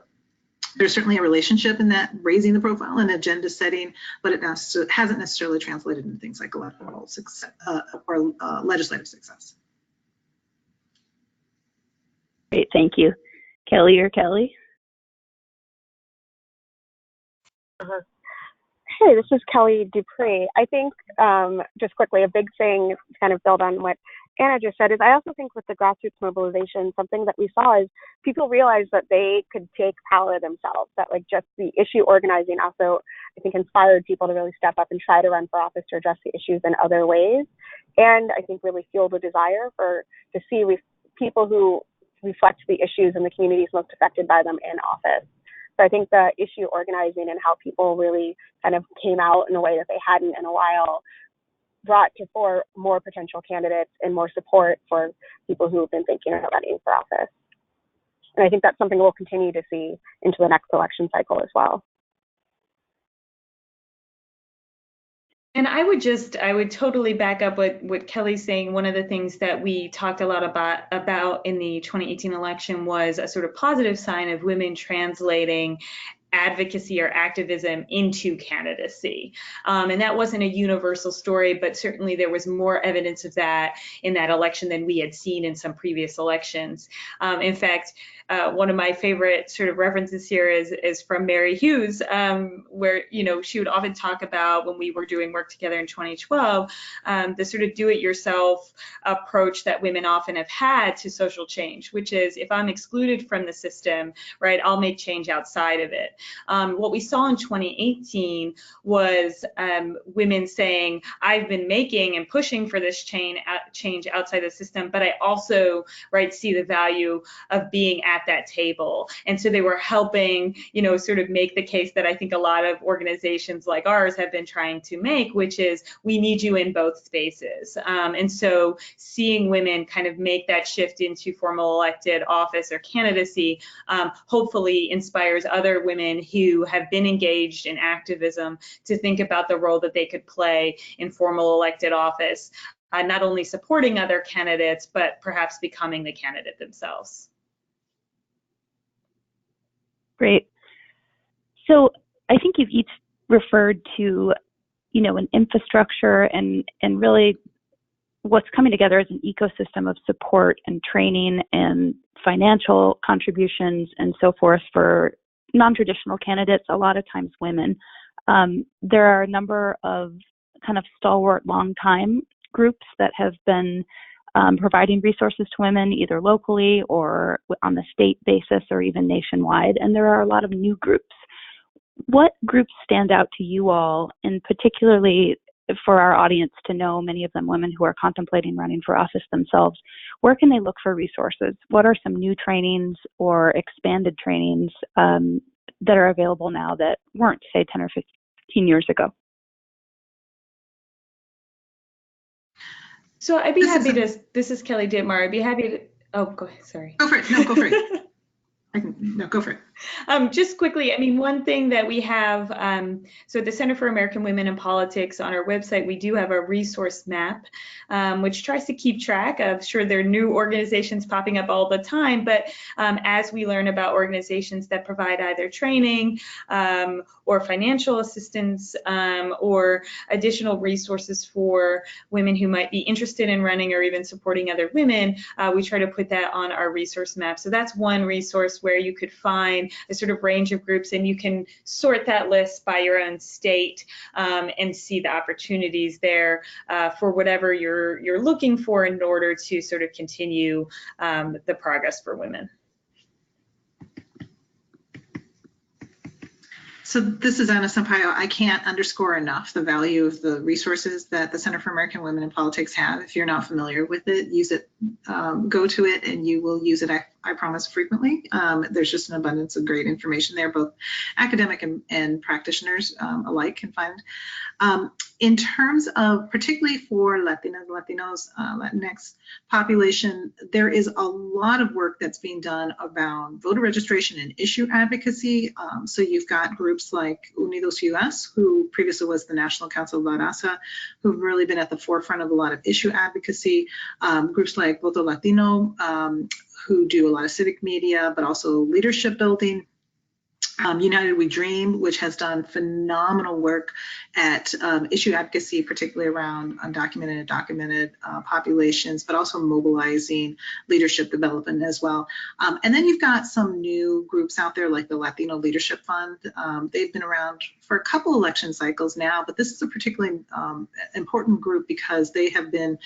there's certainly a relationship in that, raising the profile and agenda setting, but it hasn't necessarily translated into things like electoral success or legislative success. Great, thank you. Kelly or Kelly? Hey, this is Kelly Dupree. I think just quickly, a big thing to kind of build on what Anna just said is I also think with the grassroots mobilization, something that we saw is people realized that they could take power themselves, that like just the issue organizing also, I think, inspired people to really step up and try to run for office to address the issues in other ways. And I think really fueled a desire to see people who reflect the issues in the communities most affected by them in office. So I think the issue organizing and how people really kind of came out in a way that they hadn't in a while brought to fore more potential candidates and more support for people who have been thinking about running for office. And I think that's something we'll continue to see into the next election cycle as well. And I would totally back up what Kelly's saying. One of the things that we talked a lot about in the 2018 election was a sort of positive sign of women translating advocacy or activism into candidacy. And that wasn't a universal story, but certainly there was more evidence of that in that election than we had seen in some previous elections. In fact, one of my favorite sort of references here is from Mary Hughes, where, she would often talk about when we were doing work together in 2012, the sort of do-it-yourself approach that women often have had to social change, which is if I'm excluded from the system, right, I'll make change outside of it. What we saw in 2018 was women saying, I've been making and pushing for this change outside the system, but I also, right, see the value of being at that table. And so they were helping, sort of make the case that I think a lot of organizations like ours have been trying to make, which is we need you in both spaces. And so seeing women kind of make that shift into formal elected office or candidacy hopefully inspires other women who have been engaged in activism to think about the role that they could play in formal elected office, not only supporting other candidates, but perhaps becoming the candidate themselves. Great. So I think you've each referred to, an infrastructure and really what's coming together as an ecosystem of support and training and financial contributions and so forth for non-traditional candidates, a lot of times women. There are a number of kind of stalwart long-time groups that have been providing resources to women either locally or on the state basis or even nationwide. And there are a lot of new groups. What groups stand out to you all, and particularly for our audience to know, many of them women who are contemplating running for office themselves, where can they look for resources? What are some new trainings or expanded trainings that are available now that weren't, say, 10 or 15 years ago? So I'd be happy to, this is Kelly Dittmar, I'd be happy to, oh, go ahead, sorry. Go for it, no, go for it. Go for it. Just quickly, one thing that we have, so at the Center for American Women in Politics on our website, we do have a resource map, which tries to keep track of, sure, there are new organizations popping up all the time, but as we learn about organizations that provide either training or financial assistance or additional resources for women who might be interested in running or even supporting other women, we try to put that on our resource map. So that's one resource where you could find a sort of range of groups, and you can sort that list by your own state and see the opportunities there for whatever you're looking for in order to sort of continue the progress for women. So this is Anna Sampaio. I can't underscore enough the value of the resources that the Center for American Women in Politics have. If you're not familiar with it, use it, go to it, and you will use it I promise, frequently. There's just an abundance of great information there, both academic and practitioners alike can find. In terms of, particularly for Latinas, Latinos, Latinx population, there is a lot of work that's being done around voter registration and issue advocacy. So you've got groups like Unidos US, who previously was the National Council of La Raza, who've really been at the forefront of a lot of issue advocacy. Groups like Voto Latino, who do a lot of civic media, but also leadership building. United We Dream, which has done phenomenal work at issue advocacy, particularly around undocumented and documented populations, but also mobilizing leadership development as well. And then you've got some new groups out there like the Latino Leadership Fund. They've been around for a couple election cycles now, but this is a particularly important group because they have been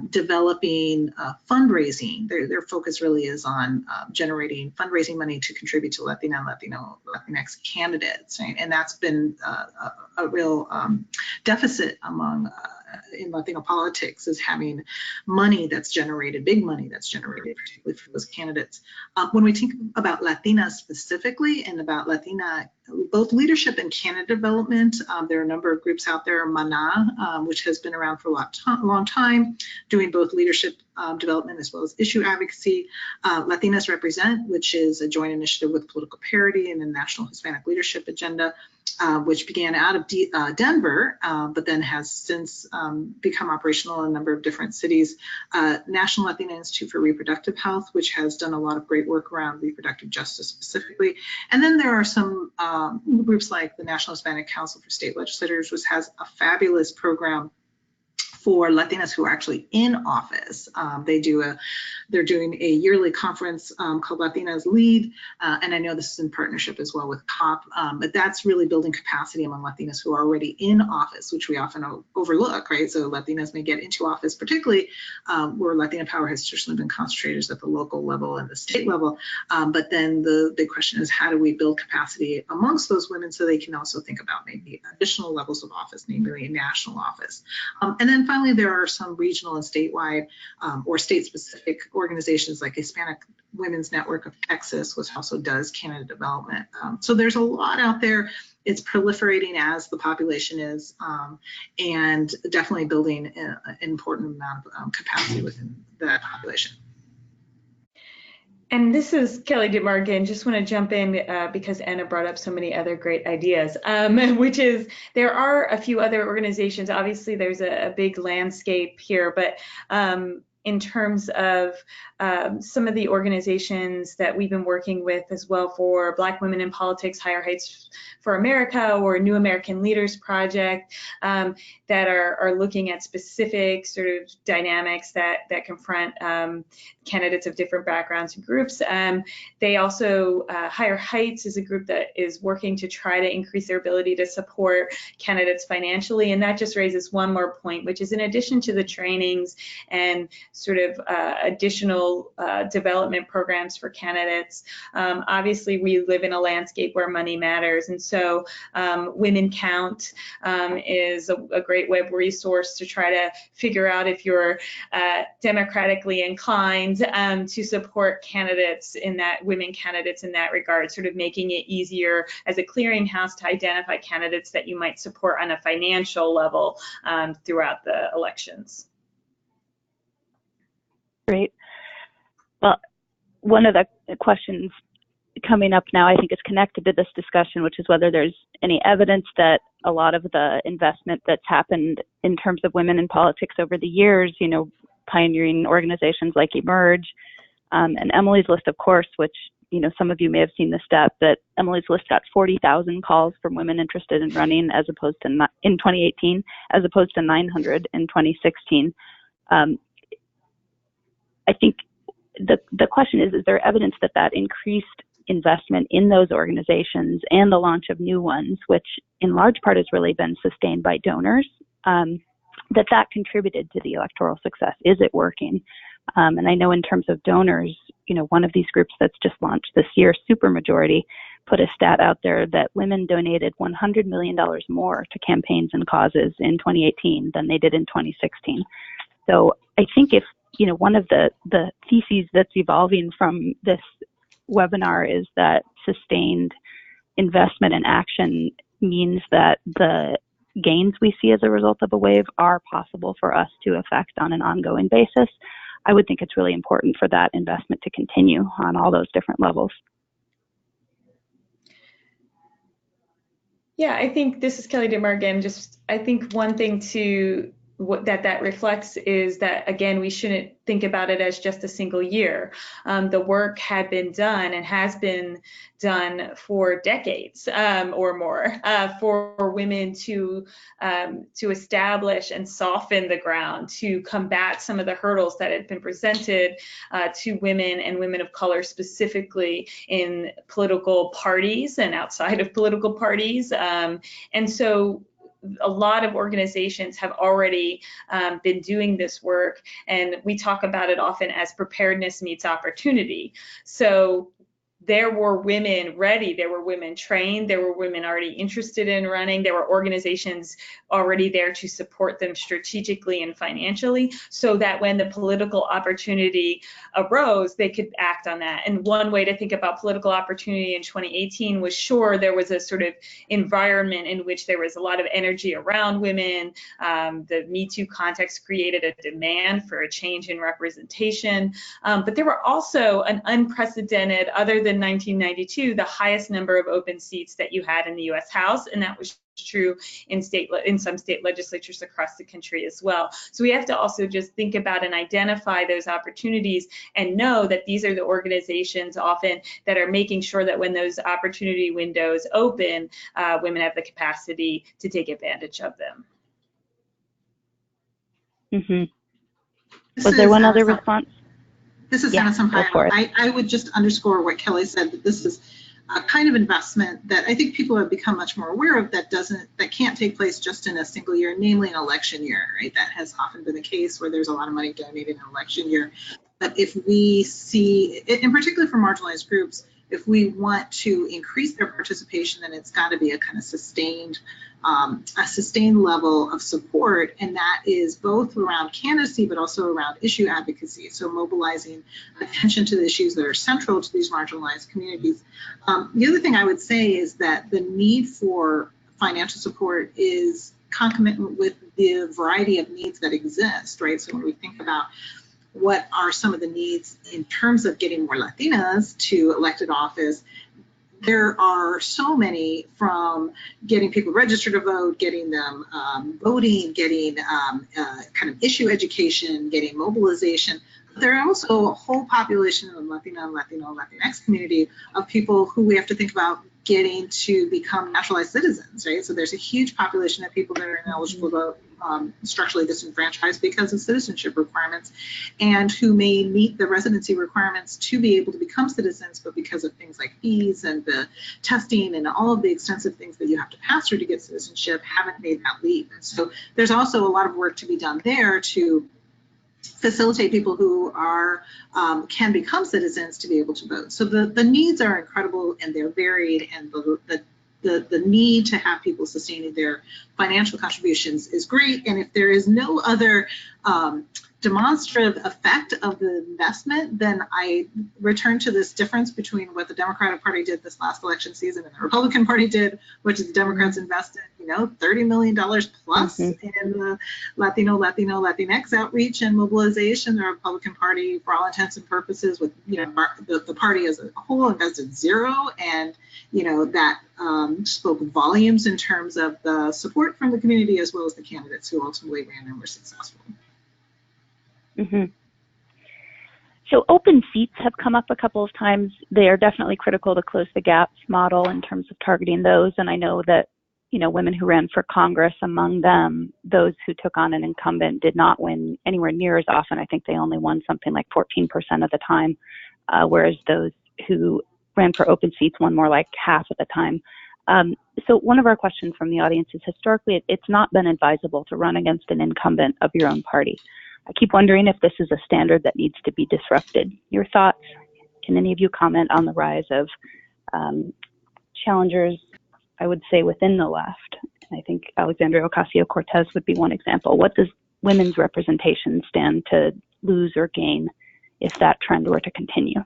developing fundraising. Their focus really is on generating fundraising money to contribute to Latinx candidates, right? And that's been a real deficit among in Latino politics, is having money that's generated, big money that's generated, particularly for those candidates. When we think about Latinas specifically and about Latina, both leadership and candidate development, there are a number of groups out there, MANA, which has been around for a long time, doing both leadership development as well as issue advocacy. Latinas Represent, which is a joint initiative with Political Parity and the National Hispanic Leadership Agenda, which began out of Denver, but then has since become operational in a number of different cities. National Latina Institute for Reproductive Health, which has done a lot of great work around reproductive justice specifically. And then there are some groups like the National Hispanic Council for State Legislators, which has a fabulous program for Latinas who are actually in office. They're doing a yearly conference called Latinas Lead, and I know this is in partnership as well with COP, but that's really building capacity among Latinas who are already in office, which we often overlook, right? So Latinas may get into office, particularly where Latina power has traditionally been concentrated at the local level and the state level, but then the big question is, how do we build capacity amongst those women so they can also think about maybe additional levels of office, namely a national office. And then finally, there are some regional and statewide or state-specific organizations like Hispanic Women's Network of Texas, which also does candidate development. So there's a lot out there. It's proliferating as the population is, and definitely building an important amount of capacity within that population. And this is Kelly DeMar again. Just want to jump in because Anna brought up so many other great ideas, which is there are a few other organizations. Obviously, there's a big landscape here, but in terms of some of the organizations that we've been working with as well for Black Women in Politics, Higher Heights for America, or New American Leaders Project, that are looking at specific sort of dynamics that confront candidates of different backgrounds and groups. They also, Higher Heights is a group that is working to try to increase their ability to support candidates financially, and that just raises one more point, which is in addition to the trainings and sort of additional development programs for candidates. Obviously, we live in a landscape where money matters, and so Women Count is a great web resource to try to figure out if you're democratically inclined to support candidates in that, women candidates in that regard, sort of making it easier as a clearinghouse to identify candidates that you might support on a financial level throughout the elections. Great. Well, one of the questions coming up now, I think, is connected to this discussion, which is whether there's any evidence that a lot of the investment that's happened in terms of women in politics over the years, you know, pioneering organizations like Emerge, and Emily's List, of course, which, you know, some of you may have seen the stat that Emily's List got 40,000 calls from women interested in running as opposed to in 2018, as opposed to 900 in 2016. I think the question is there evidence that that increased investment in those organizations and the launch of new ones, which in large part has really been sustained by donors, that contributed to the electoral success? Is it working? And I know in terms of donors, you know, one of these groups that's just launched this year, Supermajority, put a stat out there that women donated $100 million more to campaigns and causes in 2018 than they did in 2016. So I think if one of the theses that's evolving from this webinar is that sustained investment and action means that the gains we see as a result of a wave are possible for us to affect on an ongoing basis. I would think it's really important for that investment to continue on all those different levels. Yeah, I think this is Kelly Dittmer again. I think one thing that reflects is that, again, we shouldn't think about it as just a single year. The work had been done and has been done for decades or more for women to establish and soften the ground, to combat some of the hurdles that had been presented to women and women of color specifically in political parties and outside of political parties. And so a lot of organizations have already been doing this work, and we talk about it often as preparedness meets opportunity. So there were women ready, there were women trained, there were women already interested in running, there were organizations already there to support them strategically and financially, so that when the political opportunity arose, they could act on that. And one way to think about political opportunity in 2018 was, sure, there was a sort of environment in which there was a lot of energy around women. The Me Too context created a demand for a change in representation, but there were also an unprecedented, other than 1992, the highest number of open seats that you had in the U.S. House, and that was true in some state legislatures across the country as well. So we have to also just think about and identify those opportunities and know that these are the organizations often that are making sure that when those opportunity windows open, women have the capacity to take advantage of them. Mm-hmm. Was there one other response? This is Anna Sampaio. I would just underscore what Kelly said, that this is a kind of investment that I think people have become much more aware of that can't take place just in a single year, namely an election year, right? That has often been the case where there's a lot of money donated in an election year. But if we see, in particular for marginalized groups, if we want to increase their participation, then it's got to be a kind of sustained level of support, and that is both around candidacy but also around issue advocacy. So mobilizing attention to the issues that are central to these marginalized communities. The other thing I would say is that the need for financial support is concomitant with the variety of needs that exist, right? So when we think about what are some of the needs in terms of getting more Latinas to elected office, there are so many, from getting people registered to vote, getting them voting, getting kind of issue education, getting mobilization. There are also a whole population of the Latina and Latinx community of people who we have to think about getting to become naturalized citizens, right? So there's a huge population of people that are ineligible to vote, structurally disenfranchised because of citizenship requirements, and who may meet the residency requirements to be able to become citizens, but because of things like fees and the testing and all of the extensive things that you have to pass through to get citizenship, haven't made that leap. And so there's also a lot of work to be done there to facilitate people who are can become citizens to be able to vote. So the needs are incredible and they're varied, and the need to have people sustaining their financial contributions is great. And if there is no other demonstrative effect of the investment, then I return to this difference between what the Democratic Party did this last election season and the Republican Party did, which is the Democrats invested, $30 million plus in the Latinx outreach and mobilization. The Republican Party, for all intents and purposes, with the party as a whole, invested zero, and that spoke volumes in terms of the support from the community as well as the candidates who ultimately ran and were successful. Mm-hmm. So open seats have come up a couple of times. They are definitely critical to Close the Gaps model in terms of targeting those. And I know that, women who ran for Congress, among them, those who took on an incumbent did not win anywhere near as often. I think they only won something like 14% of the time, whereas those who ran for open seats won more like half of the time. So one of our questions from the audience is, historically, it's not been advisable to run against an incumbent of your own party. I keep wondering if this is a standard that needs to be disrupted. Your thoughts? Can any of you comment on the rise of challengers, I would say, within the left? And I think Alexandria Ocasio-Cortez would be one example. What does women's representation stand to lose or gain if that trend were to continue?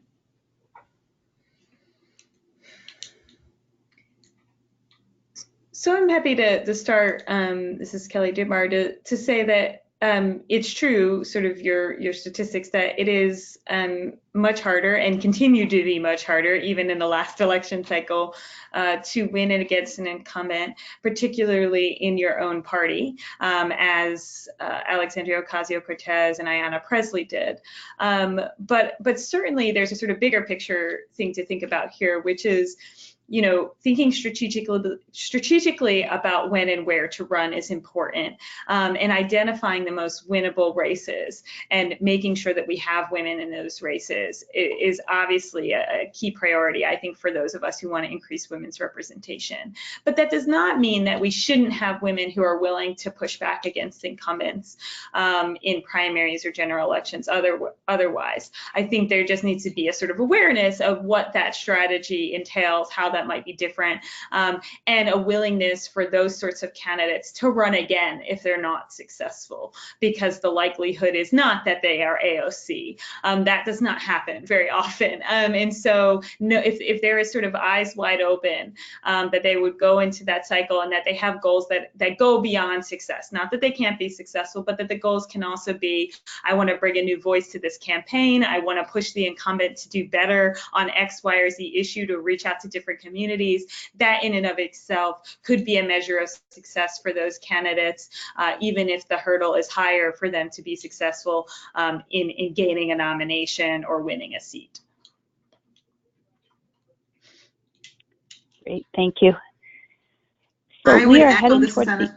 So I'm happy to start, this is Kelly Dittmar, to say that it's true, sort of your statistics, that it is much harder and continue to be much harder, even in the last election cycle, to win against an incumbent, particularly in your own party, as Alexandria Ocasio-Cortez and Ayanna Pressley did. But certainly there's a sort of bigger picture thing to think about here, which is, you know, thinking strategically about when and where to run is important, and identifying the most winnable races and making sure that we have women in those races is obviously a key priority, I think, for those of us who want to increase women's representation. But that does not mean that we shouldn't have women who are willing to push back against incumbents in primaries or general elections otherwise. I think there just needs to be a sort of awareness of what that strategy entails, how that might be different, and a willingness for those sorts of candidates to run again if they're not successful, because the likelihood is not that they are AOC. That does not happen very often. And so if there is sort of eyes wide open, that they would go into that cycle and that they have goals that go beyond success. Not that they can't be successful, but that the goals can also be, I want to bring a new voice to this campaign. I want to push the incumbent to do better on X, Y, or Z issue, to reach out to different communities. That in and of itself could be a measure of success for those candidates, even if the hurdle is higher for them to be successful in gaining a nomination or winning a seat. Great, thank you. So we are heading towards the...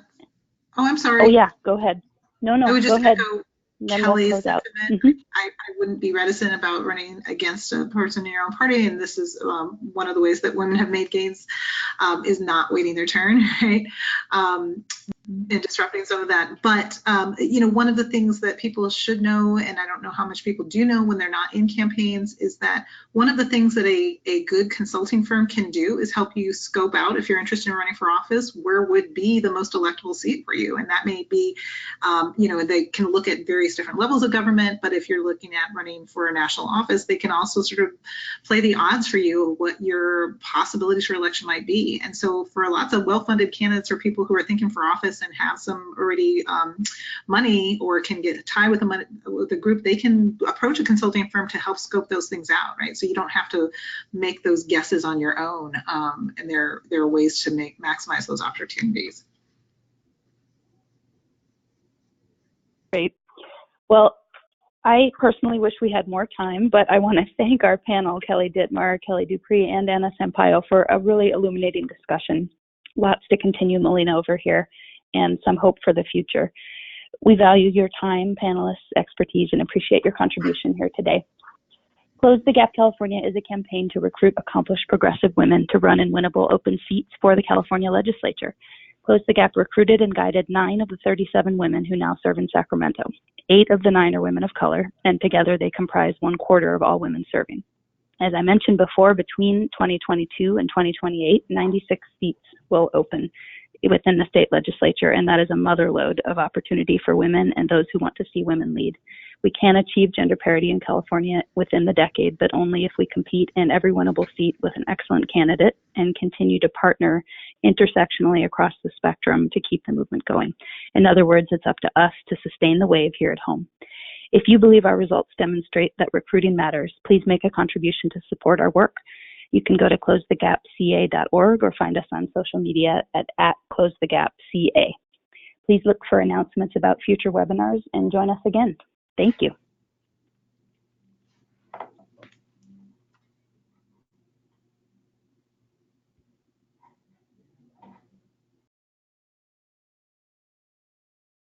Oh, I'm sorry. Oh yeah, go ahead. No, I would just go ahead. echo Then Kelly's we'll close out. sentiment. I wouldn't be reticent about running against a person in your own party, and this is one of the ways that women have made gains, is not waiting their turn, right? And disrupting some of that. But, you know, one of the things that people should know, and I don't know how much people do know when they're not in campaigns, is that one of the things that a good consulting firm can do is help you scope out, if you're interested in running for office, where would be the most electable seat for you. And that may be, you know, they can look at various different levels of government, but if you're looking at running for a national office, they can also sort of play the odds for you of what your possibilities for election might be. And so for lots of well-funded candidates or people who are thinking for office and have some already money, or can get a tie with the group, they can approach a consulting firm to help scope those things out, right? So you don't have to make those guesses on your own, and there are ways to maximize those opportunities. Great. Well, I personally wish we had more time, but I want to thank our panel, Kelly Dittmar, Kelly Dupree, and Anna Sampaio, for a really illuminating discussion. Lots to continue mulling over here, and some hope for the future. We value your time, panelists, expertise, and appreciate your contribution here today. Close the Gap California is a campaign to recruit accomplished progressive women to run in winnable open seats for the California legislature. Close the Gap recruited and guided 9 of the 37 women who now serve in Sacramento. 8 of the 9 are women of color, and together they comprise 1/4 of all women serving. As I mentioned before, between 2022 and 2028, 96 seats will open within the state legislature, and that is a motherlode of opportunity for women and those who want to see women lead. We can achieve gender parity in California within the decade, but only if we compete in every winnable seat with an excellent candidate and continue to partner intersectionally across the spectrum to keep the movement going. In other words, it's up to us to sustain the wave here at home. If you believe our results demonstrate that recruiting matters, please make a contribution to support our work. You can go to closethegapca.org or find us on social media at @closethegapca. Please look for announcements about future webinars and join us again. Thank you.